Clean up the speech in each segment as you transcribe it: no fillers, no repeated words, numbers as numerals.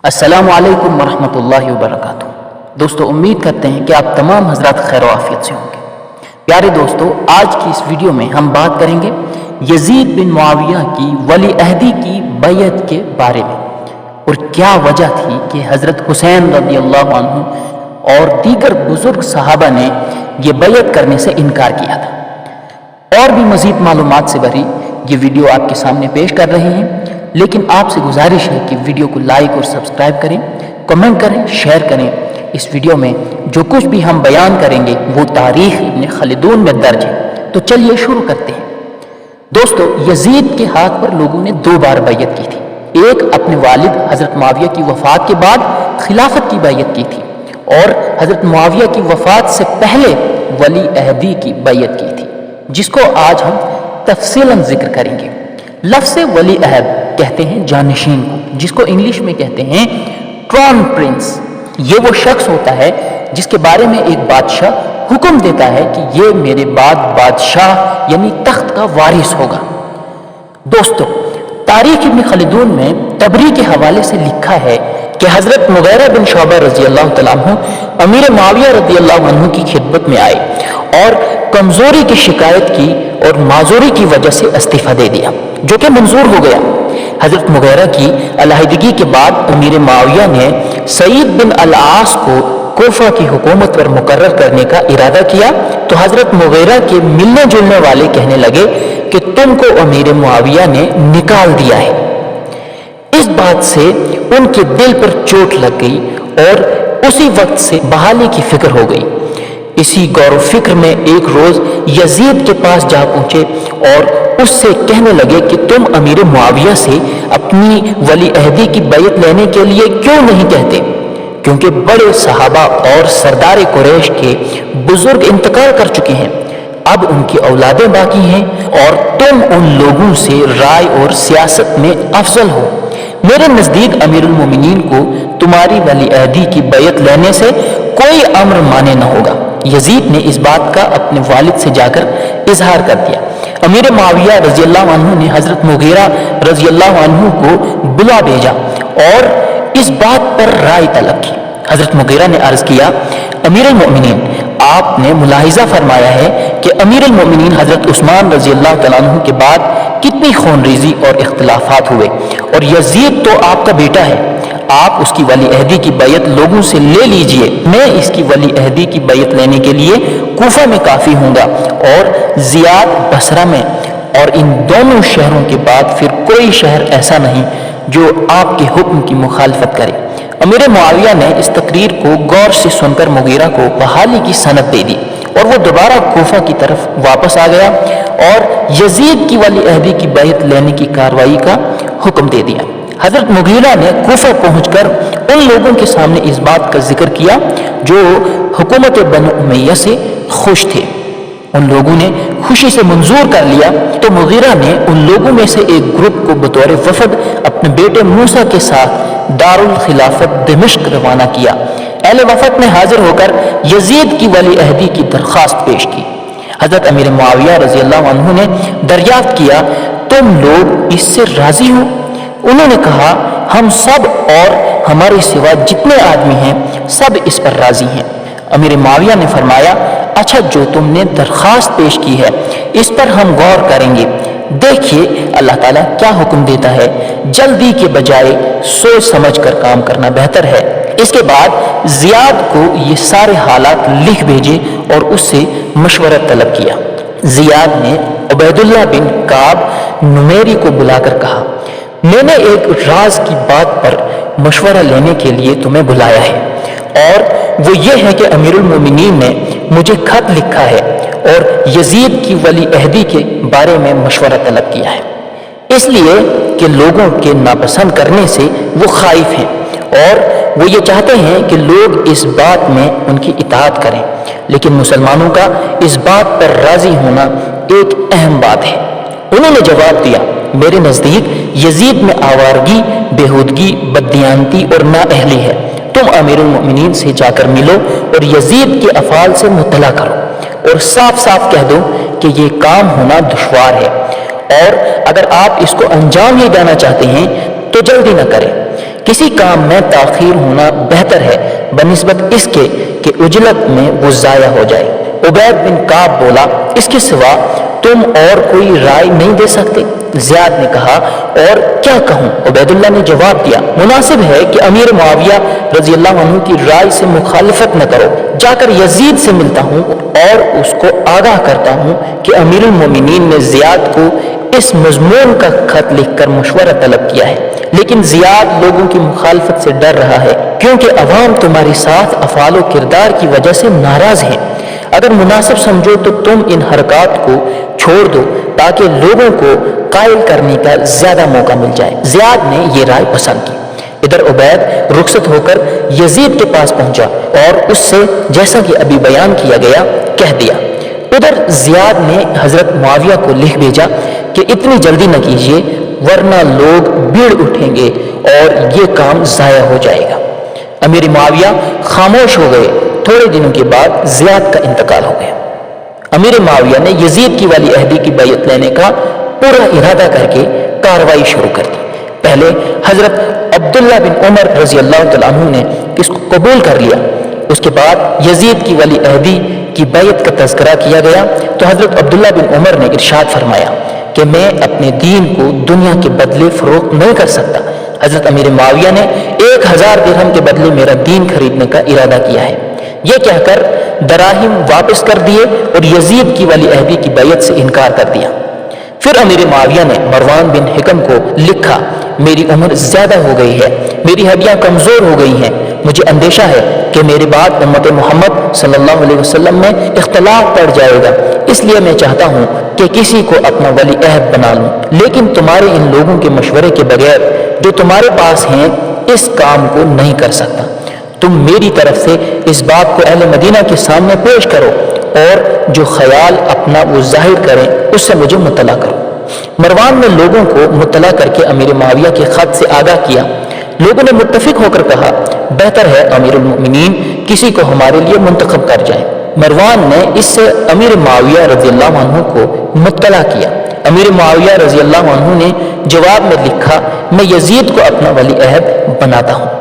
السلام علیکم ورحمۃ اللہ وبرکاتہ۔ دوستو، امید کرتے ہیں کہ آپ تمام حضرات خیر و عافیت سے ہوں گے۔ پیارے دوستو، آج کی اس ویڈیو میں ہم بات کریں گے یزید بن معاویہ کی ولی عہدی کی بیعت کے بارے میں، اور کیا وجہ تھی کہ حضرت حسین رضی اللہ عنہ اور دیگر بزرگ صحابہ نے یہ بیعت کرنے سے انکار کیا تھا۔ اور بھی مزید معلومات سے بھری یہ ویڈیو آپ کے سامنے پیش کر رہے ہیں، لیکن آپ سے گزارش ہے کہ ویڈیو کو لائک اور سبسکرائب کریں، کمنٹ کریں، شیئر کریں۔ اس ویڈیو میں جو کچھ بھی ہم بیان کریں گے وہ تاریخ ابن خلدون میں درج ہے۔ تو چلیے شروع کرتے ہیں۔ دوستو، یزید کے ہاتھ پر لوگوں نے 2 بار بیعت کی تھی۔ ایک اپنے والد حضرت معاویہ کی وفات کے بعد خلافت کی بیعت کی تھی، اور حضرت معاویہ کی وفات سے پہلے ولی عہدی کی بیعت کی تھی، جس کو آج ہم تفصیلاً ذکر کریں گے۔ لفظ ولی عہد کہتے ہیں جانشین کو، جس کو انگلش میں کہتے ہیں کرون پرنس۔ یہ وہ شخص ہوتا ہے جس کے بارے میں ایک بادشاہ حکم دیتا ہے کہ یہ میرے بعد بادشاہ یعنی تخت کا وارث ہوگا۔ دوستو، تاریخ ابن خلدون میں طبری کے حوالے سے لکھا ہے کہ حضرت مغیرہ بن شعبہ رضی اللہ تعالیٰ عنہ امیر معاویہ رضی اللہ عنہ کی خدمت میں آئے اور کمزوری کی شکایت کی اور معذوری کی وجہ سے استعفیٰ دے دیا، جو کہ منظور ہو گیا۔ حضرت مغیرہ کی علیحدگی کے بعد امیر معاویہ نے سعید بن العاص کو کوفہ کی حکومت پر مقرر کرنے کا ارادہ کیا، تو حضرت مغیرہ کے ملنے جلنے والے کہنے لگے کہ تم کو امیر معاویہ نے نکال دیا ہے۔ اس بات سے ان کے دل پر چوٹ لگ گئی اور اسی وقت سے بحالی کی فکر ہو گئی۔ اسی غور و فکر میں ایک روز یزید کے پاس جا پہنچے اور اس سے کہنے لگے کہ تم امیر معاویہ سے اپنی ولی عہدی کی بیعت لینے کے لیے کیوں نہیں کہتے، کیونکہ بڑے صحابہ اور سردار قریش کے بزرگ انتقال کر چکے ہیں، اب ان کی اولادیں باقی ہیں اور تم ان لوگوں سے رائے اور سیاست میں افضل ہو۔ میرے نزدیک امیر المومنین کو تمہاری ولی عہدی کی بیعت لینے سے کوئی امر مانے نہ ہوگا۔ یزید نے اس بات کا اپنے والد سے جا کر اظہار کر دیا۔ امیر معاویہ رضی اللہ عنہ نے حضرت مغیرہ رضی اللہ عنہ کو بلا بھیجا اور اس بات پر رائے طلب کی۔ حضرت مغیرہ نے عرض کیا، امیر المؤمنین، آپ نے ملاحظہ فرمایا ہے کہ امیر المؤمنین حضرت عثمان رضی اللہ تعالیٰ عنہ کے بعد کتنی خون ریزی اور اختلافات ہوئے، اور یزید تو آپ کا بیٹا ہے، آپ اس کی ولی عہدی کی بیعت لوگوں سے لے لیجئے۔ میں اس کی ولی عہدی کی بیعت لینے کے لیے کوفہ میں کافی ہوں گا، اور زیاد بصرہ میں، اور ان دونوں شہروں کے بعد پھر کوئی شہر ایسا نہیں جو آپ کے حکم کی مخالفت کرے۔ امیر معاویہ نے اس تقریر کو غور سے سن کر مغیرہ کو بحالی کی سند دے دی، اور وہ دوبارہ کوفہ کی طرف واپس آ گیا اور یزید کی ولی عہدی کی بیعت لینے کی کارروائی کا حکم دے دیا۔ حضرت مغیرہ نے کوفہ پہنچ کر ان لوگوں کے سامنے اس بات کا ذکر کیا جو حکومت بنو امیہ سے خوش تھے۔ ان لوگوں نے خوشی سے منظور کر لیا، تو مغیرہ نے ان لوگوں میں سے ایک گروپ کو بطور وفد اپنے بیٹے موسیٰ کے ساتھ دارالخلافت دمشق روانہ کیا۔ اہل وفد نے حاضر ہو کر یزید کی ولی عہدی کی درخواست پیش کی۔ حضرت امیر معاویہ رضی اللہ عنہ نے دریافت کیا، تم لوگ اس سے راضی ہو؟ انہوں نے کہا، ہم سب اور ہمارے سوا جتنے آدمی ہیں سب اس پر راضی ہیں۔ امیر معاویہ نے فرمایا، اچھا، جو تم نے درخواست پیش کی ہے اس پر ہم غور کریں گے، دیکھیے اللہ تعالیٰ کیا حکم دیتا ہے، جلدی کے بجائے سوچ سمجھ کر کام کرنا بہتر ہے۔ اس کے بعد زیاد کو یہ سارے حالات لکھ بھیجے اور اس سے مشورہ طلب کیا۔ زیاد نے عبید اللہ بن کعب نمیری کو بلا کر کہا، میں نے ایک راز کی بات پر مشورہ لینے کے لیے تمہیں بلایا ہے، اور وہ یہ ہے کہ امیر المومنین نے مجھے خط لکھا ہے اور یزید کی ولی عہدی کے بارے میں مشورہ طلب کیا ہے، اس لیے کہ لوگوں کے ناپسند کرنے سے وہ خائف ہیں، اور وہ یہ چاہتے ہیں کہ لوگ اس بات میں ان کی اطاعت کریں، لیکن مسلمانوں کا اس بات پر راضی ہونا ایک اہم بات ہے۔ انہوں نے جواب دیا، میرے نزدیک یزید میں آوارگی، بےہودگی، بددیانتی اور نااہلی ہے، تم امیر المؤمنین سے جا کر ملو اور یزید کے افعال سے مطلع کرو، اور صاف صاف کہہ دو کہ یہ کام ہونا دشوار ہے، اور اگر آپ اس کو انجام ہی دینا چاہتے ہیں تو جلدی نہ کریں، کسی کام میں تاخیر ہونا بہتر ہے بنسبت اس کے کہ عجلت میں وہ ضائع ہو جائے۔ عبید بن کعب بولا، اس کے سوا تم اور کوئی رائے نہیں دے سکتے؟ زیاد نے کہا، اور کیا کہوں؟ عبید اللہ نے جواب دیا، مناسب ہے کہ امیر معاویہ رضی اللہ عنہ کی رائے سے مخالفت نہ کرو، جا کر یزید سے ملتا ہوں اور اس کو آگاہ کرتا ہوں کہ امیر المومنین نے زیاد کو اس مضمون کا خط لکھ کر مشورہ طلب کیا ہے، لیکن زیاد لوگوں کی مخالفت سے ڈر رہا ہے کیونکہ عوام تمہارے ساتھ افعال و کردار کی وجہ سے ناراض ہیں۔ اگر مناسب سمجھو تو تم ان حرکات کو چھوڑ دو تاکہ لوگوں کو قائل کرنے کا زیادہ موقع مل جائے۔ زیاد نے یہ رائے پسند کی۔ ادھر عبید رخصت ہو کر یزید کے پاس پہنچا اور اس سے جیسا کہ ابھی بیان کیا گیا کہہ دیا۔ ادھر زیاد نے حضرت معاویہ کو لکھ بھیجا کہ اتنی جلدی نہ کیجیے ورنہ لوگ بھیڑ اٹھیں گے اور یہ کام ضائع ہو جائے گا۔ امیر معاویہ خاموش ہو گئے۔ تھوڑے دنوں کے بعد زیاد کا انتقال ہو گیا۔ امیر معاویہ نے یزید کی ولی عہدی کی بیعت لینے کا پورا ارادہ کر کے کارروائی شروع کر دی۔ پہلے حضرت عبداللہ بن عمر رضی اللہ تعالیٰ عنہ نے اس کو قبول کر لیا۔ اس کے بعد یزید کی ولی عہدی کی بیعت کا تذکرہ کیا گیا تو حضرت عبداللہ بن عمر نے ارشاد فرمایا کہ میں اپنے دین کو دنیا کے بدلے فروخت نہیں کر سکتا۔ حضرت امیر معاویہ نے 1000 درہم کے بدلے میرا دین خریدنے کا ارادہ کیا ہے۔ یہ کہہ کر دراہم واپس کر دیے اور یزید کی ولی عہدی کی بیعت سے انکار کر دیا۔ پھر امیر معاویہ نے مروان بن حکم کو لکھا، میری عمر زیادہ ہو گئی ہے، میری ہڈیاں کمزور ہو گئی ہیں، مجھے اندیشہ ہے کہ میرے بعد امت محمد صلی اللہ علیہ وسلم میں اختلاف پڑ جائے گا، اس لیے میں چاہتا ہوں کہ کسی کو اپنا ولی عہد بنا لوں، لیکن تمہارے ان لوگوں کے مشورے کے بغیر جو تمہارے پاس ہیں اس کام کو نہیں کر سکتا۔ تم میری طرف سے اس بات کو اہل مدینہ کے سامنے پیش کرو اور جو خیال اپنا وہ ظاہر کریں اس سے مجھے مطلع کرو۔ مروان نے لوگوں کو مطلع کر کے امیر معاویہ کے خط سے آگاہ کیا۔ لوگوں نے متفق ہو کر کہا، بہتر ہے امیر المؤمنین کسی کو ہمارے لیے منتخب کر جائیں۔ مروان نے اس سے امیر معاویہ رضی اللہ عنہ کو مطلع کیا۔ امیر معاویہ رضی اللہ عنہ نے جواب میں لکھا، میں یزید کو اپنا ولی عہد بناتا ہوں۔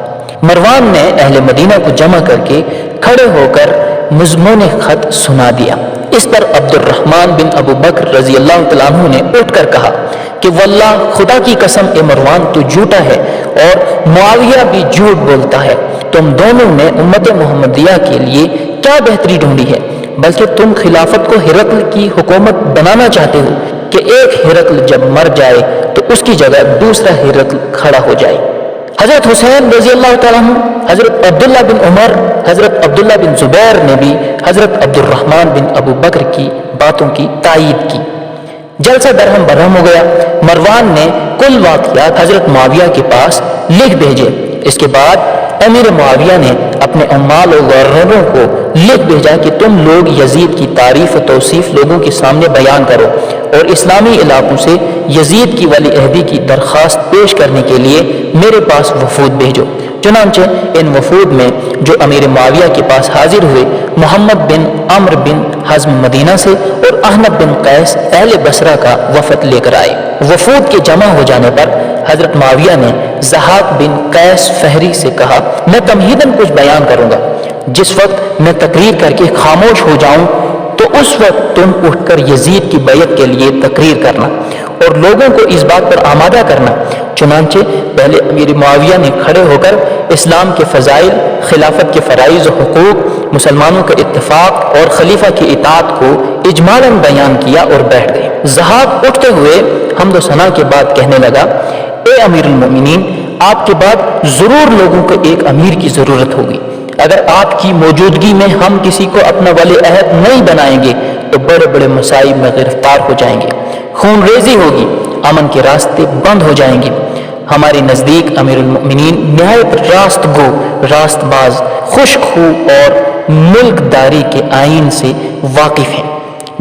مروان نے اہل مدینہ کو جمع کر کے کھڑے ہو کر مضمون خط سنا دیا۔ اس پر عبد الرحمن بن ابو بکر رضی اللہ تعالیٰ عنہ نے اٹھ کر کہا کہ واللہ خدا کی قسم اے مروان تو جھوٹا ہے اور معاویہ بھی جھوٹ بولتا ہے۔ تم دونوں نے امت محمدیہ کے لیے کیا بہتری ڈھونڈی ہے، بلکہ تم خلافت کو ہرقل کی حکومت بنانا چاہتے ہو کہ ایک ہرقل جب مر جائے تو اس کی جگہ دوسرا ہرقل کھڑا ہو جائے۔ حضرت حسین رضی اللہ تعالیٰ عنہ، حضرت عبداللہ بن عمر، حضرت عبداللہ بن زبیر نے بھی حضرت عبد الرحمن بن ابو بکر کی باتوں کی تائید کی۔ جلسہ درہم برہم ہو گیا۔ مروان نے کل واقعات حضرت معاویہ کے پاس لکھ بھیجے۔ اس کے بعد امیر معاویہ نے اپنے عمال و گورنروں کو لکھ بھیجا کہ تم لوگ یزید کی تعریف و توصیف لوگوں کے سامنے بیان کرو اور اسلامی علاقوں سے یزید کی ولی عہدی کی درخواست پیش کرنے کے لیے میرے پاس وفود بھیجو۔ چنانچہ ان وفود میں جو امیر معاویہ کے پاس حاضر ہوئے محمد بن عمر بن حزم مدینہ سے اور احنف بن قیس اہل بصرہ کا وفد لے کر آئے۔ وفود کے جمع ہو جانے پر حضرت معاویہ نے ضحاک بن قیس فہری سے کہا، میں تمہیداً کچھ بیان کروں گا، جس وقت میں تقریر کر کے خاموش ہو جاؤں تو اس وقت تم اٹھ کر یزید کی بیعت کے لیے تقریر کرنا اور لوگوں کو اس بات پر آمادہ کرنا۔ چنانچہ پہلے امیر معاویہ نے کھڑے ہو کر اسلام کے فضائل، خلافت کے فرائض و حقوق، مسلمانوں کا اتفاق اور خلیفہ کی اطاعت کو اجمالاً بیان کیا اور بیٹھ گئے۔ ضحاک اٹھتے ہوئے حمد و ثنا کے بعد کہنے لگا، اے امیر المومنین، آپ کے بعد ضرور لوگوں کو ایک امیر کی ضرورت ہوگی۔ اگر آپ کی موجودگی میں ہم کسی کو اپنا ولی عہد نہیں بنائیں گے تو بڑے بڑے مصائب میں گرفتار ہو جائیں گے، خون ریزی ہوگی، امن کے راستے بند ہو جائیں گے۔ ہمارے نزدیک امیر المؤمنین نہایت راست گو، راست باز، خشک خو اور ملک داری کے آئین سے واقف ہیں،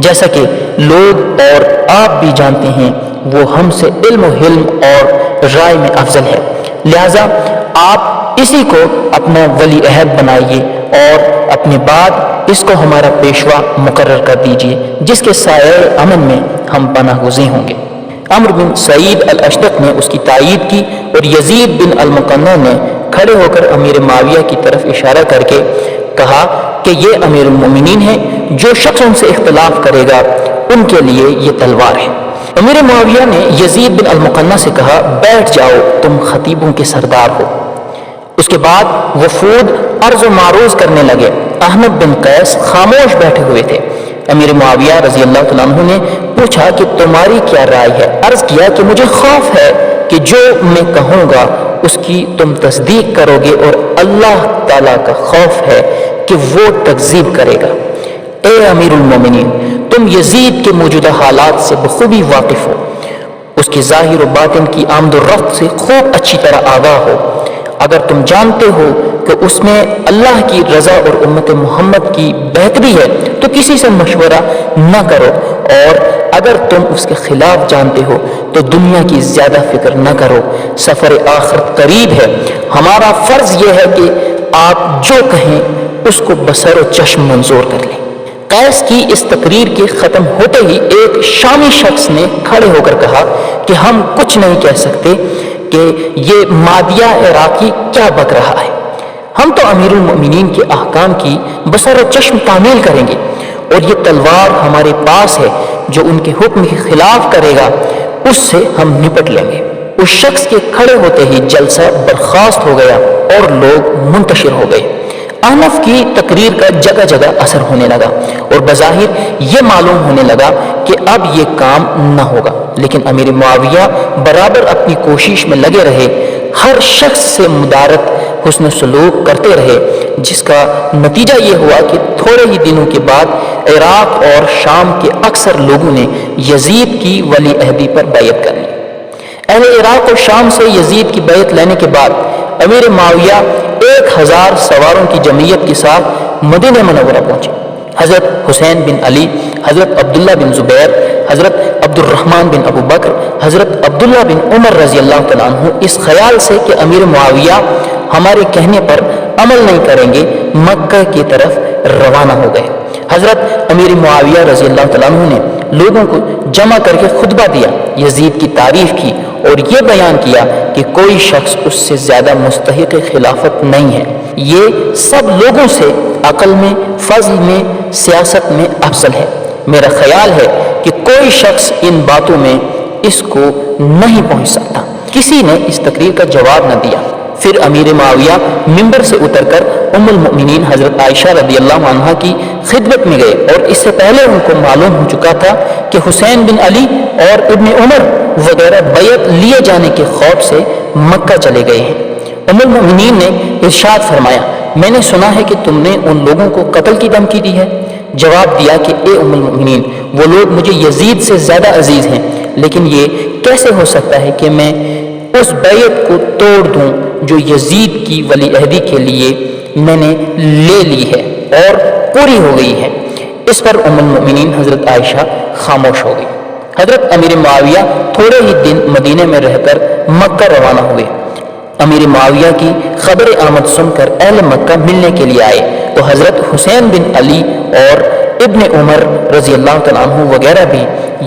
جیسا کہ لوگ اور آپ بھی جانتے ہیں وہ ہم سے علم و حلم اور رائے میں افضل ہے، لہذا آپ اسی کو اپنا ولی عہد بنائیے اور اپنے بعد اس کو ہمارا پیشوا مقرر کر دیجیے، جس کے سائے امن میں ہم پناہ گزین ہوں گے۔ عمرو بن سعید الاشدق نے اس کی تائید کی اور یزید بن المقنع نے کھڑے ہو کر امیر معاویہ کی طرف اشارہ کر کے کہا کہ یہ امیر المومنین ہے، جو شخص ان سے اختلاف کرے گا ان کے لیے یہ تلوار ہے۔ امیر معاویہ نے یزید بن المقنع سے کہا بیٹھ جاؤ، تم خطیبوں کے سردار ہو۔ اس کے بعد وفود عرض و معروض کرنے لگے۔ احمد بن قیس خاموش بیٹھے ہوئے تھے۔ امیر معاویہ رضی اللہ تعالیٰ عنہ نے پوچھا کہ تمہاری کیا رائے ہے؟ عرض کیا کہ مجھے خوف ہے کہ جو میں کہوں گا اس کی تم تصدیق کرو گے، اور اللہ تعالیٰ کا خوف ہے کہ وہ تکذیب کرے گا۔ اے امیر المومنین، تم یزید کے موجودہ حالات سے بخوبی واقف ہو، اس کی ظاہر و باطن کی آمد و رفت سے خوب اچھی طرح آگاہ ہو۔ اگر تم جانتے ہو کہ اس میں اللہ کی رضا اور امت محمد کی بہتری ہے تو کسی سے مشورہ نہ کرو، اور اگر تم اس کے خلاف جانتے ہو تو دنیا کی زیادہ فکر نہ کرو، سفر آخرت قریب ہے۔ ہمارا فرض یہ ہے کہ آپ جو کہیں اس کو بصر و چشم منظور کر لیں۔ قیس کی اس تقریر کے ختم ہوتے ہی ایک شامی شخص نے کھڑے ہو کر کہا کہ ہم کچھ نہیں کہہ سکتے کہ یہ مادیہ عراقی کیا بک رہا ہے، ہم تو امیر المؤمنین کے احکام کی بصر و چشم تعمیل کریں گے، اور یہ تلوار ہمارے پاس ہے، جو ان کے حکم کے خلاف کرے گا اس سے ہم نپٹ لیں گے۔ اس شخص کے کھڑے ہوتے ہی جلسہ برخاست ہو گیا اور لوگ منتشر ہو گئے۔ احنف کی تقریر کا جگہ جگہ اثر ہونے لگا اور بظاہر یہ معلوم ہونے لگا کہ اب یہ کام نہ ہوگا، لیکن امیر معاویہ برابر اپنی کوشش میں لگے رہے، ہر شخص سے مدارت حسن سلوک کرتے رہے، جس کا نتیجہ یہ ہوا کہ تھوڑے ہی دنوں کے بعد عراق اور شام کے اکثر لوگوں نے یزید کی ولی عہدی پر بیعت کر لی۔ اہل عراق اور شام سے یزید کی بیعت لینے کے بعد امیر معاویہ 1000 سواروں کی جمعیت کے ساتھ مدینہ منورہ پہنچے۔ حضرت حسین بن علی، حضرت عبداللہ بن زبیر، حضرت عبد الرحمن بن ابو بکر، حضرت عبداللہ بن عمر رضی اللہ تعالیٰ عنہ اس خیال سے کہ امیر معاویہ ہمارے کہنے پر عمل نہیں کریں گے مکہ کی طرف روانہ ہو گئے۔ حضرت امیر معاویہ رضی اللہ تعالیٰ عنہ نے لوگوں کو جمع کر کے خطبہ دیا، یزید کی تعریف کی اور یہ بیان کیا کہ کوئی شخص اس سے زیادہ مستحق خلافت نہیں ہے، یہ سب لوگوں سے عقل میں، فضل میں، سیاست میں افضل ہے۔ میرا خیال ہے کہ کوئی شخص ان باتوں میں اس کو نہیں پہنچ سکتا۔ کسی نے اس تقریر کا جواب نہ دیا۔ پھر امیر معاویہ ممبر سے اتر کر ام المؤمنین حضرت عائشہ رضی اللہ عنہا کی خدمت میں گئے، اور اس سے پہلے ان کو معلوم ہو چکا تھا کہ حسین بن علی اور ابن عمر وغیرہ بیعت لیے جانے کے خوف سے مکہ چلے گئے ہیں۔ ام المؤمنین نے ارشاد فرمایا، میں نے سنا ہے کہ تم نے ان لوگوں کو قتل کی دھمکی دی ہے۔ جواب دیا کہ اے ام المؤمنین، وہ لوگ مجھے یزید سے زیادہ عزیز ہیں، لیکن یہ کیسے ہو سکتا ہے کہ میں اس بیعت کو توڑ دوں جو یزید کی ولی عہدی کے لیے میں نے لے لی ہے اور پوری ہو گئی ہے۔ اس پر ام المؤمنین حضرت عائشہ خاموش ہو گئی۔ حضرت امیر معاویہ تھوڑے ہی دن مدینے میں رہ کر مکہ روانہ ہوئے۔ امیر معاویہ کی خبر آمد سن کر اہل مکہ ملنے کے لیے آئے تو حضرت حسین بن علی اور ابن عمر رضی اللہ تعالیٰ عنہ وغیرہ بھی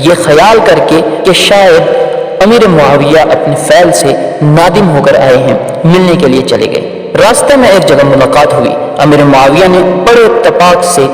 یہ خیال کر کے کہ شاید امیر معاویہ اپنے فعل سے نادم ہو کر آئے ہیں، ملنے کے لیے چلے گئے۔ راستے میں ایک جگہ ملاقات ہوئی۔ امیر معاویہ نے بڑے اتفاق سے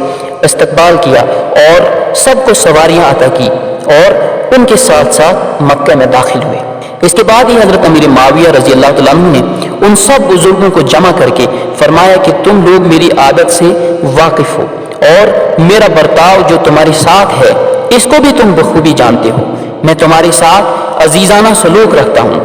استقبال کیا اور سب کو سواریاں عطا کی اور ان کے ساتھ ساتھ مکہ میں داخل ہوئے۔ اس کے بعد ہی حضرت امیر معاویہ رضی اللہ تعالیٰ عنہ نے ان سب بزرگوں کو جمع کر کے فرمایا کہ تم لوگ میری عادت سے واقف ہو اور میرا برتاؤ جو تمہارے ساتھ ہے اس کو بھی تم بخوبی جانتے ہو۔ میں تمہارے ساتھ عزیزانہ سلوک رکھتا ہوں،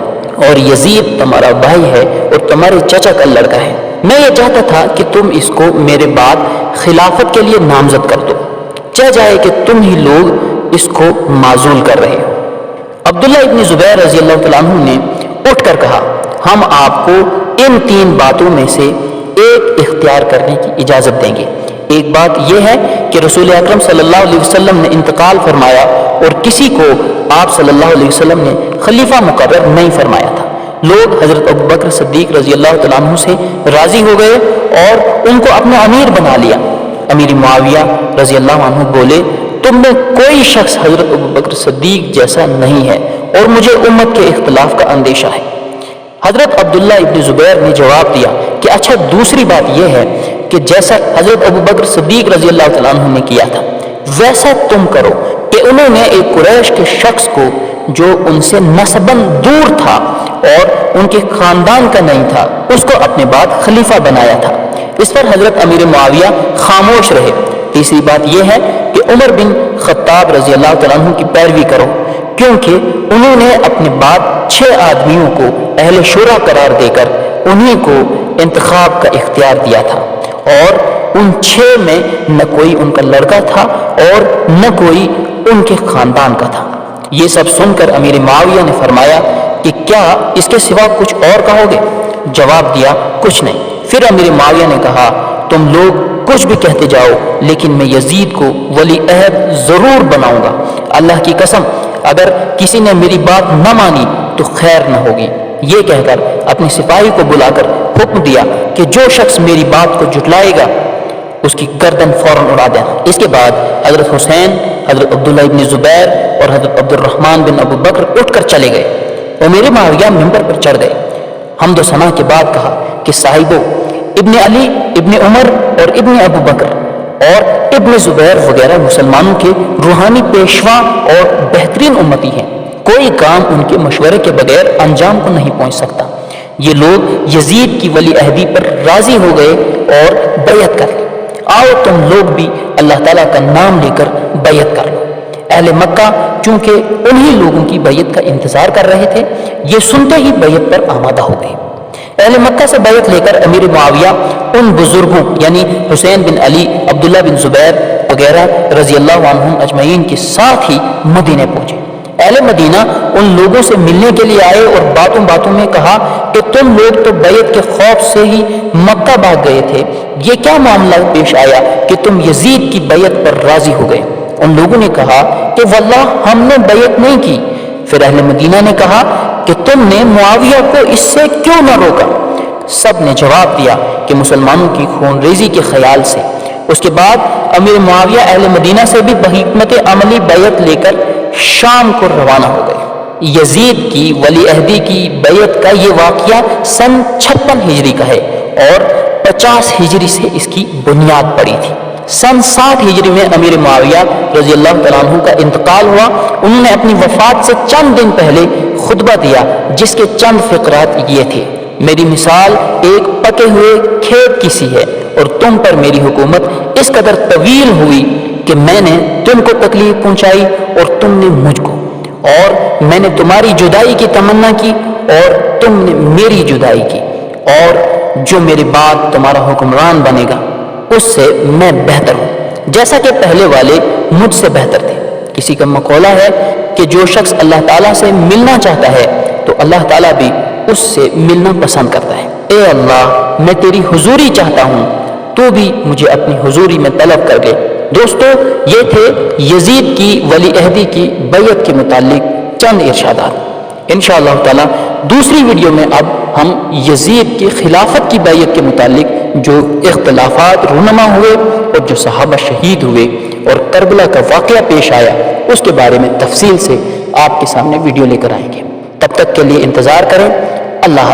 اور یزید تمہارا بھائی ہے اور تمہارے چچا کا لڑکا ہے۔ میں یہ چاہتا تھا کہ تم اس کو میرے بعد خلافت کے لیے نامزد کر دو، چاہ جائے کہ تم ہی لوگ اس کو معزول کر رہے ہو۔ عبداللہ ابن زبیر رضی اللہ تعالیٰ عنہ نے اٹھ کر کہا، ہم آپ کو ان 3 باتوں میں سے ایک اختیار کرنے کی اجازت دیں گے۔ ایک بات یہ ہے کہ رسول اکرم صلی اللہ علیہ وسلم نے انتقال فرمایا اور کسی کو آپ صلی اللہ علیہ وسلم نے خلیفہ مقرر نہیں فرمایا تھا۔ لوگ حضرت ابوبکر صدیق رضی اللہ تعالیٰ عنہ سے راضی ہو گئے اور ان کو اپنا امیر بنا لیا۔ امیر معاویہ رضی اللہ عنہ بولے، تم میں کوئی شخص حضرت ابوبکر صدیق جیسا نہیں ہے اور مجھے امت کے اختلاف کا اندیشہ ہے۔ حضرت عبداللہ ابن زبیر نے جواب دیا کہ اچھا دوسری بات یہ ہے کہ جیسا حضرت ابوبکر صدیق رضی اللہ تعالیٰ عنہ نے کیا تھا ویسا تم کرو، کہ انہوں نے ایک قریش کے شخص کو جو ان سے نسباً دور تھا اور ان کے خاندان کا نہیں تھا اس کو اپنے بعد خلیفہ بنایا تھا۔ اس پر حضرت امیر معاویہ خاموش رہے۔ تیسری بات یہ ہے کہ عمر بن خطاب رضی اللہ تعالیٰ عنہ کی پیروی کرو، کیونکہ انہوں نے اپنے بعد 6 آدمیوں کو اہل شورا قرار دے کر انہی کو انتخاب کا اختیار دیا تھا، اور ان 6 میں نہ کوئی ان کا لڑکا تھا اور نہ کوئی ان کے خاندان کا تھا۔ یہ سب سن کر امیر معاویہ نے فرمایا کہ کیا اس کے سوا کچھ اور کہو گے؟ جواب دیا کچھ نہیں۔ پھر امیر معاویہ نے کہا تم لوگ کچھ بھی کہتے جاؤ لیکن میں یزید کو ولی عہد ضرور بناؤں گا، اللہ کی قسم اگر کسی نے میری بات نہ مانی تو خیر نہ ہوگی۔ یہ کہہ کر اپنے سپاہی کو بلا کر حکم دیا کہ جو شخص میری بات کو جھٹلائے گا اس کی گردن فوراً اڑا دینا۔ اس کے بعد حضرت حسین، حضرت عبداللہ ابن زبیر اور حضرت عبد الرحمن بن ابو بکر اٹھ کر چلے گئے اور میرے معاویہ ممبر پر چڑھ گئے۔ حمد و ثنا کے بعد کہا کہ صاحبو، ابن علی، ابن عمر اور ابن ابو بکر اور ابن زبیر وغیرہ مسلمانوں کے روحانی پیشوا اور بہترین امتی ہیں، کوئی کام ان کے مشورے کے بغیر انجام کو نہیں پہنچ سکتا۔ یہ لوگ یزید کی ولی عہدی پر راضی ہو گئے اور بیعت کر لی۔ آؤ تم لوگ بھی اللہ تعالیٰ کا نام لے کر بیعت کر لو۔ اہل مکہ چونکہ انہی لوگوں کی بیعت کا انتظار کر رہے تھے، یہ سنتے ہی بیعت پر آمادہ ہو گئے۔ اہل مکہ سے بیعت لے کر امیر معاویہ ان بزرگوں یعنی حسین بن علی، عبداللہ بن زبیر وغیرہ رضی اللہ عنہم اجمعین کے ساتھ ہی مدینے پہنچے۔ اہل مدینہ ان لوگوں سے ملنے کے لیے آئے اور باتوں باتوں میں کہا کہ تم لوگ تو بیعت کے خوف سے ہی مکہ بھاگ گئے تھے، یہ کیا معاملہ پیش آیا کہ تم یزید کی بیعت پر راضی ہو گئے؟ ان لوگوں نے کہا کہ واللہ ہم نے بیعت نہیں کی۔ پھر اہل مدینہ نے کہا کہ تم نے معاویہ کو اس سے کیوں نہ روکا؟ سب نے جواب دیا کہ مسلمانوں کی خون ریزی کے خیال سے۔ اس کے بعد امیر معاویہ اہل مدینہ سے بھی بحکمت عملی بیعت لے کر شام کو روانہ ہو گئے۔ یزید کی ولی عہدی کی بیعت کا یہ واقعہ سن 56 ہجری کا ہے اور 50 ہجری سے اس کی بنیاد پڑی تھی۔ سن 60 ہجری میں امیر معاویہ رضی اللہ تعالیٰ عنہ کا انتقال ہوا۔ انہوں نے اپنی وفات سے چند دن پہلے خطبہ دیا جس کے چند فقرات یہ تھے: میری مثال ایک پکے ہوئے کھیت کی سی ہے اور تم پر میری حکومت اس قدر طویل ہوئی کہ میں نے تم کو تکلیف پہنچائی اور تم نے مجھ کو، اور میں نے تمہاری جدائی کی تمنا کی اور تم نے میری جدائی کی، اور جو میرے بعد تمہارا حکمران بنے گا اس سے میں بہتر ہوں جیسا کہ پہلے والے مجھ سے بہتر تھے۔ کسی کا مقولہ ہے کہ جو شخص اللہ تعالیٰ سے ملنا چاہتا ہے تو اللہ تعالیٰ بھی اس سے ملنا پسند کرتا ہے۔ اے اللہ، میں تیری حضوری چاہتا ہوں، تو بھی مجھے اپنی حضوری میں طلب کر لے۔ دوستو، یہ تھے یزید کی ولی عہدی کی بیعت کے متعلق چند ارشادات۔ انشاءاللہ تعالی دوسری ویڈیو میں اب ہم یزید کی خلافت کی بیعت کے متعلق جو اختلافات رونما ہوئے اور جو صحابہ شہید ہوئے اور کربلا کا واقعہ پیش آیا اس کے بارے میں تفصیل سے آپ کے سامنے ویڈیو لے کر آئیں گے۔ تب تک کے لیے انتظار کریں۔ اللہ حافظ۔